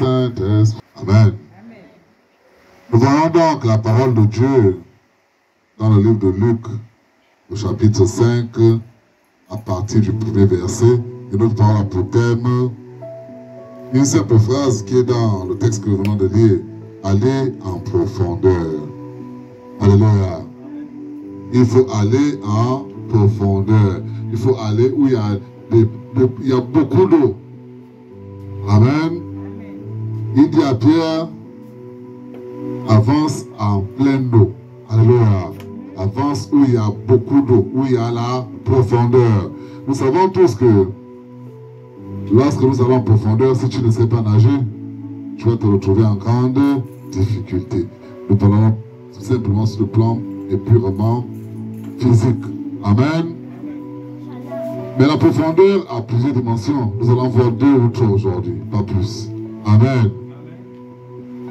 Saint-Esprit. Amen. Nous voyons donc la parole de Dieu dans le livre de Luc, au chapitre 5, à partir du premier verset. Et notre parole a pour thème une simple phrase qui est dans le texte que nous venons de lire. Aller en profondeur. Alléluia. Il faut aller en profondeur. Il faut aller où il y a beaucoup d'eau. Amen. Il dit à Pierre, avance en pleine eau. Alléluia. Avance où il y a beaucoup d'eau, où il y a la profondeur. Nous savons tous que lorsque nous allons en profondeur, si tu ne sais pas nager, tu vas te retrouver en grande difficulté. Nous parlons tout simplement sur le plan et purement physique. Amen. Mais la profondeur a plusieurs dimensions. Nous allons voir 2 ou 3 aujourd'hui, pas plus. Amen.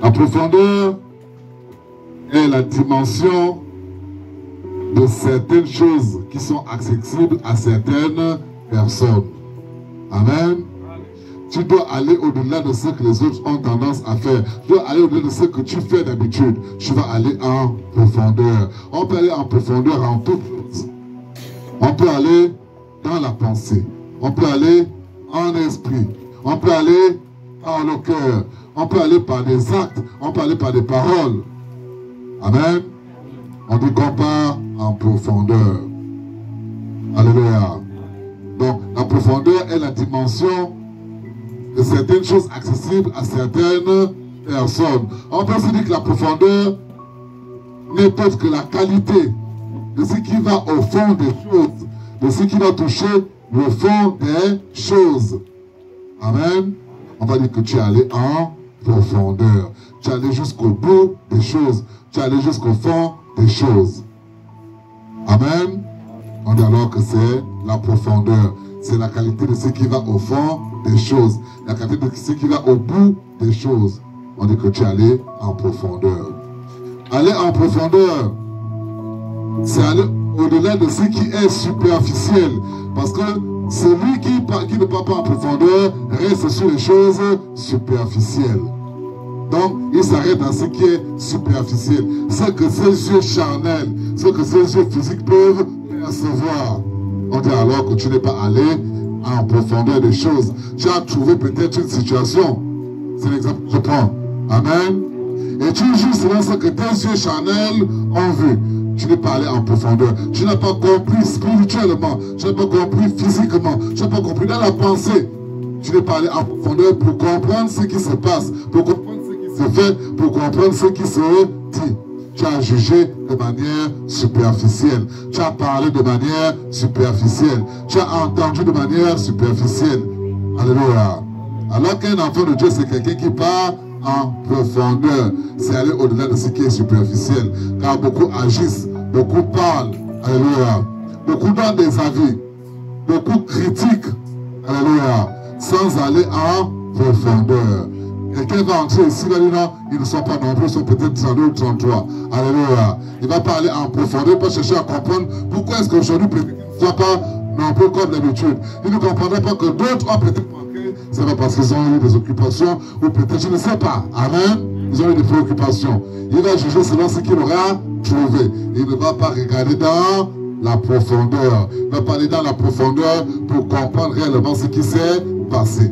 La profondeur est la dimension de certaines choses qui sont accessibles à certaines personnes. Amen. Tu dois aller au-delà de ce que les autres ont tendance à faire. Tu dois aller au-delà de ce que tu fais d'habitude. Tu vas aller en profondeur. On peut aller en profondeur en toutes choses. On peut aller dans la pensée. On peut aller en esprit. On peut aller par le cœur. On peut aller par des actes. On peut aller par des paroles. Amen. On dit qu'on part en profondeur. Alléluia. Donc, la profondeur est la dimension de certaines choses accessibles à certaines personnes. On peut se dire que la profondeur n'est autre que la qualité de ce qui va au fond des choses, de ce qui va toucher le fond des choses. Amen. On va dire que tu es allé en profondeur. Tu es allé jusqu'au bout des choses. Tu es allé jusqu'au fond des choses. Amen. On dit alors que c'est la profondeur. C'est la qualité de ce qui va au fond des choses. La qualité de ce qui va au bout des choses. On dit que tu es allé en profondeur. Aller en profondeur, c'est aller au-delà de ce qui est superficiel. Parce que celui qui ne part pas en profondeur reste sur les choses superficielles. Donc, il s'arrête dans ce qui est superficiel. Ce que ses yeux charnels, ce que ses yeux physiques peuvent percevoir. On dit alors que tu n'es pas allé en profondeur des choses. Tu as trouvé peut-être une situation. C'est l'exemple que je prends. Amen. Et tu joues selon ce que tes yeux charnels ont vu. Tu n'es pas allé en profondeur. Tu n'as pas compris spirituellement. Tu n'as pas compris physiquement. Tu n'as pas compris dans la pensée. Tu n'es pas allé en profondeur pour comprendre ce qui se passe. Pour comprendre ce qui se fait. Pour comprendre ce qui se dit. Tu as jugé de manière superficielle. Tu as parlé de manière superficielle. Tu as entendu de manière superficielle. Alléluia. Alors qu'un enfant de Dieu, c'est quelqu'un qui part en profondeur. C'est aller au-delà de ce qui est superficiel. Car beaucoup agissent, beaucoup parlent. Alléluia. Beaucoup donnent des avis. Beaucoup critiquent. Alléluia. Sans aller en profondeur. Quelqu'un va entrer ici, il va dire non, ils ne sont pas nombreux, ils sont peut-être 32 ou 33. Alléluia. Il ne va pas aller en profondeur, il va pas chercher à comprendre pourquoi est-ce qu'aujourd'hui, peut-être qu'ils ne soient pas nombreux comme d'habitude. Il ne comprendrait pas que d'autres ont peut-être manqué. C'est pas parce qu'ils ont eu des occupations, ou peut-être, je ne sais pas. Amen. Ils ont eu des préoccupations. Il va juger selon ce qu'il aura trouvé. Il ne va pas regarder dans la profondeur. Il va pas aller dans la profondeur pour comprendre réellement ce qui s'est passé.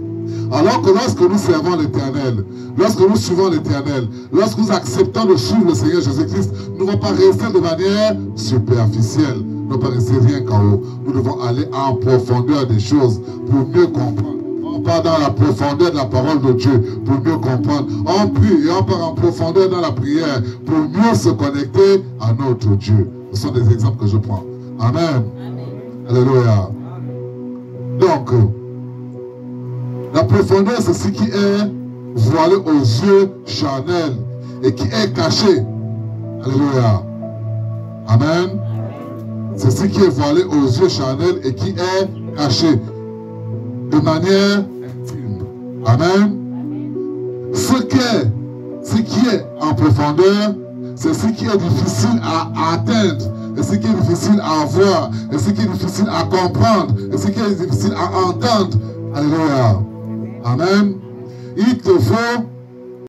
Alors que lorsque nous servons l'Éternel, lorsque nous suivons l'Éternel, lorsque nous acceptons de suivre le Seigneur Jésus-Christ, nous ne devons pas rester de manière superficielle. Nous ne devons pas rester rien qu'en haut. Nous devons aller en profondeur des choses pour mieux comprendre. On part dans la profondeur de la parole de Dieu pour mieux comprendre. On prie et on part en profondeur dans la prière pour mieux se connecter à notre Dieu. Ce sont des exemples que je prends. Amen. Alléluia. Donc, la profondeur, c'est ce qui est voilé aux yeux charnels et qui est caché. Alléluia. Amen. C'est ce qui est voilé aux yeux charnels et qui est caché de manière intime. Amen. Ce qui est en profondeur, c'est ce qui est difficile à atteindre, et ce qui est difficile à voir, et ce qui est difficile à comprendre, et ce qui est difficile à entendre. Alléluia. Amen. il te faut